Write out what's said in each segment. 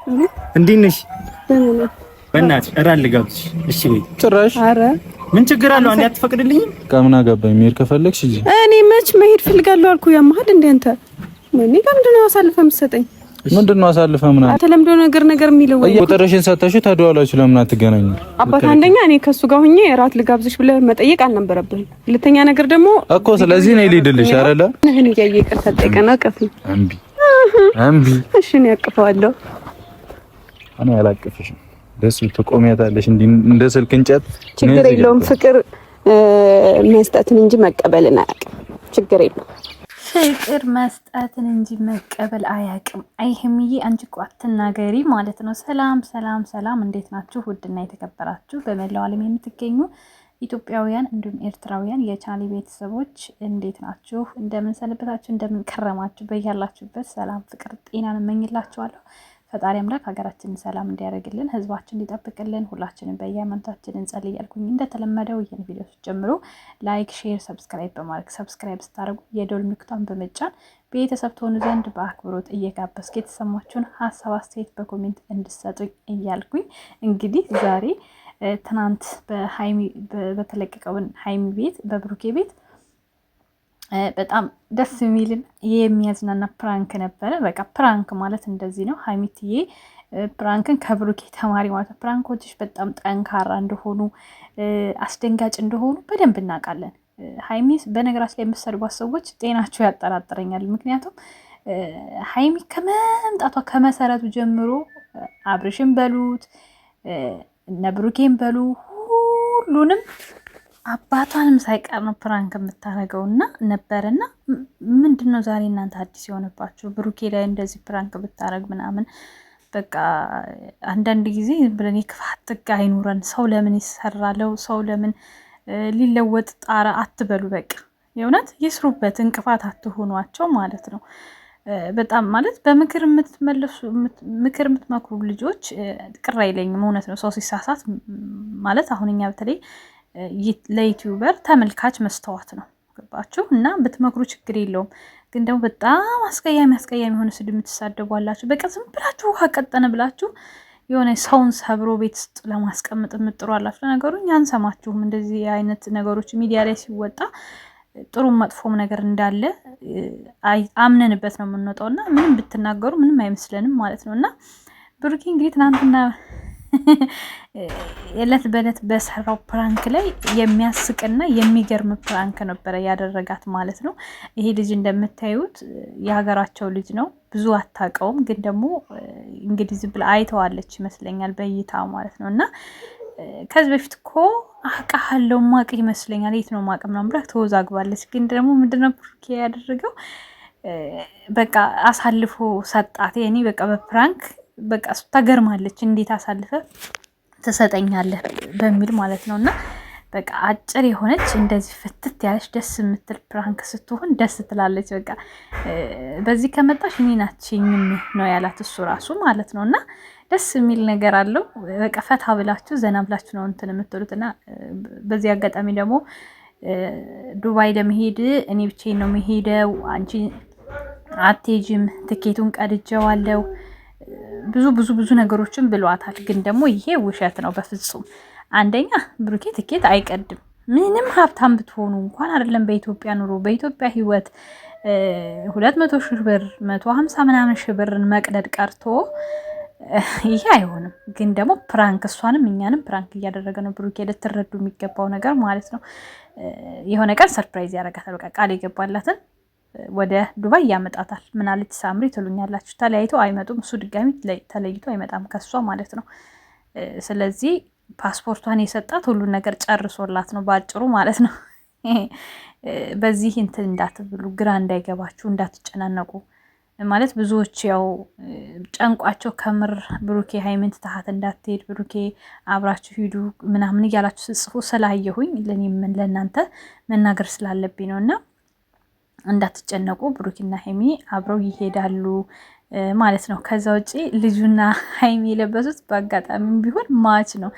እንዴት ነሽ? በእናትሽ እራት ልጋብዝሽ። እሺ በይ። ጭራሽ ኧረ ምን ችግር አለው? አንዴ አትፈቅድልኝም? ከምን አገባኝ? መሄድ ከፈለግሽ እንጂ እኔ መች መሄድ ፈልጋለሁ አልኩ። ያማህል እንደ አንተ ምን ለምንድን ነው አሳልፈህ የምትሰጠኝ? ምንድነው አሳልፈህ ምናምን ተለምዶ ነገር የሚለው ወይ ቁጥርሽን ሰጥተሽ ተደዋላችሁ ለምን አትገናኙ? አባት አንደኛ እኔ ከሱ ጋር ሆኜ እራት ልጋብዝሽ ብለህ መጠየቅ አልነበረብህም። ሁለተኛ ነገር ደግሞ እኮ ስለዚህ ነው ልሂድልሽ አይደለ? እኔ ያየ ይቅርታ ጠይቀና ቀፊ እምቢ እሺ ነው ያቅፈዋለሁ። እኔ አላቅፍሽም። ደስ ትቆሚያታለሽ እንደ ስልክ እንጨት። ችግር የለውም ፍቅር መስጠትን እንጂ መቀበልን አያውቅም። ችግር የለውም ፍቅር መስጠትን እንጂ መቀበል አያውቅም። አይህምዬ አንቺ እኮ አትናገሪ ማለት ነው። ሰላም፣ እንዴት ናችሁ? ውድና የተከበራችሁ በመላው ዓለም የምትገኙ ኢትዮጵያውያን እንዲሁም ኤርትራውያን የቻሊ ቤተሰቦች እንዴት ናችሁ? እንደምን ሰነበታችሁ? እንደምን ከረማችሁ? በያላችሁበት ሰላም፣ ፍቅር፣ ጤናን እመኝላችኋለሁ። ፈጣሪ አምላክ ሀገራችንን ሰላም እንዲያደርግልን፣ ህዝባችን እንዲጠብቅልን ሁላችንም በየሃይማኖታችን እንጸልይ እያልኩኝ እንደተለመደው ይህን ቪዲዮ ስትጀምሩ ላይክ፣ ሼር፣ ሰብስክራይብ በማድረግ ሰብስክራይብ ስታደርጉ የደወል ምልክቱን በመጫን ቤተሰብ ትሆኑ ዘንድ በአክብሮት እየጋበዝኩ የተሰማችሁን ሀሳብ አስተያየት በኮሜንት እንድሰጡኝ እያልኩኝ እንግዲህ ዛሬ ትናንት በተለቀቀውን ሀይሚ ቤት በብሩኬ ቤት በጣም ደስ የሚልን የሚያዝናና ፕራንክ ነበረ። በቃ ፕራንክ ማለት እንደዚህ ነው። ሀይሚትዬ ፕራንክን ከብሩኬ ተማሪ ማለት ነው። ፕራንኮችሽ በጣም ጠንካራ እንደሆኑ አስደንጋጭ እንደሆኑ በደንብ እናውቃለን። ሀይሚ በነገራችን ላይ የምትሰድቧት ሰዎች ጤናቸው ያጠራጥረኛል። ምክንያቱም ሀይሚ ከመምጣቷ ከመሰረቱ ጀምሮ አብርሽን በሉት እነ ብሩኬን በሉ ሁሉንም አባቷንም ሳይቀር ነው ፕራንክ የምታደርገው እና ነበርና ምንድን ነው ዛሬ እናንተ አዲስ የሆነባችሁ? ብሩኬ ላይ እንደዚህ ፕራንክ ብታደርግ ምናምን በቃ አንዳንድ ጊዜ ብለን የክፋት ጥግ አይኑረን። ሰው ለምን ይሰራለው? ሰው ለምን ሊለወጥ ጣረ አትበሉ። በቃ የእውነት ይስሩበት፣ እንቅፋት አትሆኗቸው ማለት ነው። በጣም ማለት በምክር ምክር የምትመክሩ ልጆች ቅር አይለኝም። እውነት ነው። ሰው ሲሳሳት ማለት አሁን እኛ በተለይ ለዩቲዩበር ተመልካች መስተዋት ነው። ገባችሁ? እና ብትመክሩ ችግር የለውም። ግን ደግሞ በጣም አስቀያሚ የሆነ ስድብ የምትሳደቧላችሁ። በቃ ዝም ብላችሁ ውሃ ቀጠነ ብላችሁ የሆነ ሰውን ሰብሮ ቤት ውስጥ ለማስቀመጥ የምጥሩ አላችሁ። ነገሩ እኛ አንሰማችሁም። እንደዚህ አይነት ነገሮች ሚዲያ ላይ ሲወጣ ጥሩም መጥፎም ነገር እንዳለ አምነንበት ነው የምንወጣው እና ምንም ብትናገሩ ምንም አይመስለንም ማለት ነው። እና ብሩኬ እንግዲህ ትናንትና የዕለት በዕለት በሰራው ፕራንክ ላይ የሚያስቅና የሚገርም ፕራንክ ነበረ ያደረጋት ማለት ነው። ይሄ ልጅ እንደምታዩት የሀገራቸው ልጅ ነው። ብዙ አታውቀውም፣ ግን ደግሞ እንግዲህ ዝም ብላ አይተዋለች ይመስለኛል በእይታ ማለት ነው። እና ከዚህ በፊት እኮ አውቃለሁ ማቅ ይመስለኛል የት ነው ማቅ ምናምን ብላ ተወዛግባለች። ግን ደግሞ ምንድነው ብሩኬ ያደረገው? በቃ አሳልፎ ሰጣት። ያኔ በቃ በፕራንክ በቃ እሱ ተገርማለች። እንዴት አሳልፈ ትሰጠኛለህ በሚል ማለት ነው። እና በቃ አጭር የሆነች እንደዚህ ፍትት ያለች ደስ የምትል ፕራንክ ስትሆን ደስ ትላለች። በቃ በዚህ ከመጣሽ እኔ ናችኝም ነው ያላት እሱ ራሱ ማለት ነው። እና ደስ የሚል ነገር አለው። በቃ ፈታ ብላችሁ ዘና ብላችሁ ነው እንትን የምትሉት። እና በዚህ አጋጣሚ ደግሞ ዱባይ ለመሄድ እኔ ብቻዬን ነው መሄደው፣ አንቺ አትሄጂም፣ ትኬቱን ቀድጄዋለሁ ብዙ ነገሮችን ብሏታል። ግን ደግሞ ይሄ ውሸት ነው በፍጹም። አንደኛ ብሩኬ ትኬት አይቀድም። ምንም ሀብታም ብትሆኑ እንኳን አይደለም በኢትዮጵያ ኑሮ በኢትዮጵያ ህይወት 200 ሺህ ብር 150 ምናምን ሺህ ብርን መቅደድ ቀርቶ ይሄ አይሆንም። ግን ደግሞ ፕራንክ እሷንም እኛንም ፕራንክ እያደረገ ነው ብሩኬ። ልትረዱ የሚገባው ነገር ማለት ነው የሆነ ቀን ሰርፕራይዝ ያደርጋታል። በቃ ቃል የገባላትን ወደ ዱባይ ያመጣታል። ምናለች ሳምሪ ትሉኛላችሁ። ተለያይተው አይመጡም። እሱ ድጋሚ ተለይቶ አይመጣም ከሷ ማለት ነው። ስለዚህ ፓስፖርቷን የሰጣት ሁሉን ነገር ጨርሶላት ነው ባጭሩ ማለት ነው። በዚህ እንትን እንዳትብሉ፣ ግራ እንዳይገባችሁ፣ እንዳትጨናነቁ ማለት ብዙዎች ያው ጨንቋቸው ከምር ብሩኬ ሀይሚን ትተሃት እንዳትሄድ ብሩኬ አብራችሁ ሂዱ ምናምን እያላችሁ ስጽፉ ስላየሁኝ ለእኔም ለእናንተ መናገር ስላለብኝ ነው። እና እንዳትጨነቁ ብሩክና ሀይሚ አብረው ይሄዳሉ ማለት ነው። ከዛ ውጪ ልጁና ሀይሚ የለበሱት በአጋጣሚም ቢሆን ማች ነው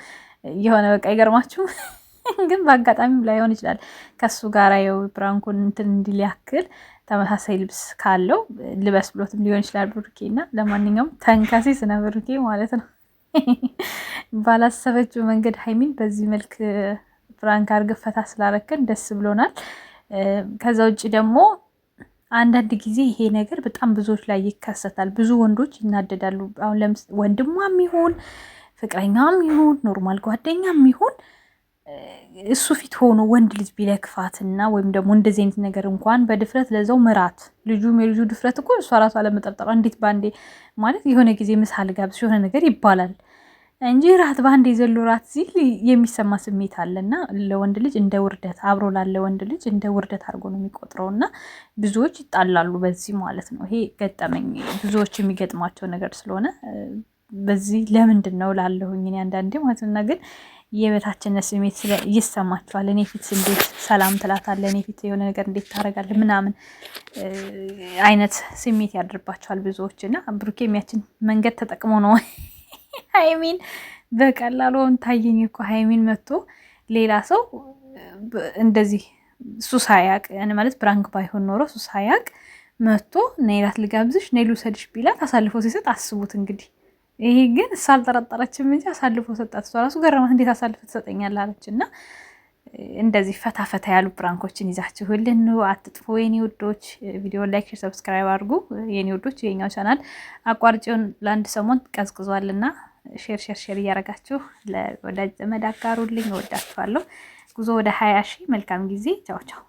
የሆነ በቃ ይገርማችሁ። ግን በአጋጣሚም ላይሆን ይችላል ከሱ ጋር የው ብራንኮን እንትን እንዲል ያክል ተመሳሳይ ልብስ ካለው ልበስ ብሎትም ሊሆን ይችላል ብሩኬና። ለማንኛውም ተንከሲስ ነው ብሩኬ ማለት ነው። ባላሰበችው መንገድ ሀይሚን በዚህ መልክ ፍራንክ አድርገህ ፈታ ስላረከን ደስ ብሎናል። ከዛ ውጭ ደግሞ አንዳንድ ጊዜ ይሄ ነገር በጣም ብዙዎች ላይ ይከሰታል። ብዙ ወንዶች ይናደዳሉ። አሁን ለምሳሌ ወንድሟም ይሁን ፍቅረኛም ይሁን ኖርማል ጓደኛም ይሁን እሱ ፊት ሆኖ ወንድ ልጅ ቢለክፋትና ወይም ደግሞ እንደዚህ አይነት ነገር እንኳን በድፍረት ለዛው ምራት የልጁ ድፍረት እኮ እሷ ራሷ አለመጠርጠሯ እንዴት ባንዴ ማለት የሆነ ጊዜ ምሳል ጋብስ የሆነ ነገር ይባላል እንጂ ራት ባንዴ ዘሎ ራት ሲል የሚሰማ ስሜት አለና ለወንድ ልጅ እንደ ውርደት አብሮ ላለ ወንድ ልጅ እንደ ውርደት አድርጎ ነው የሚቆጥረውና ብዙዎች ይጣላሉ በዚህ ማለት ነው። ይሄ ገጠመኝ ብዙዎች የሚገጥማቸው ነገር ስለሆነ በዚህ ለምንድን ነው ላለሁኝ እኔ አንዳንዴ ማለት ነው። ግን የበታችነት ስሜት ይሰማቸዋል። እኔ ፊት እንዴት ሰላም ትላታለህ፣ እኔ ፊት የሆነ ነገር እንዴት ታደርጋለህ ምናምን አይነት ስሜት ያድርባቸዋል ብዙዎች እና ብሩኬ የሚያችን መንገድ ተጠቅሞ ነው ሀይሚን በቀላሉ ታየኝ እኮ ሀይሚን መጥቶ ሌላ ሰው እንደዚህ ሱስ ሀያቅ ማለት ብራንክ ባይሆን ኖሮ ሱስ ሀያቅ መጥቶ ነይላት ልጋብዝሽ ነይ ልውሰድሽ ቢላት አሳልፎ ሲሰጥ አስቡት እንግዲህ። ይሄ ግን እሷ አልጠረጠረችም እንጂ አሳልፎ ሰጣት። እሷ ራሱ ገረማት። እንዴት አሳልፎ ትሰጠኛለህ አለች። እና እንደዚህ ፈታ ፈታ ያሉ ፕራንኮችን ይዛችሁልን አትጥፎ የኔ ውዶች። ቪዲዮ ላይክ፣ ሼር፣ ሰብስክራይብ አድርጉ የኔ ውዶች። የኛው ቻናል አቋርጬውን ለአንድ ሰሞን ቀዝቅዟልና ሼር እያረጋችሁ ለወዳጅ ዘመድ አጋሩልኝ። እወዳችኋለሁ። ጉዞ ወደ 20 ሺህ። መልካም ጊዜ። ቻው ቻው።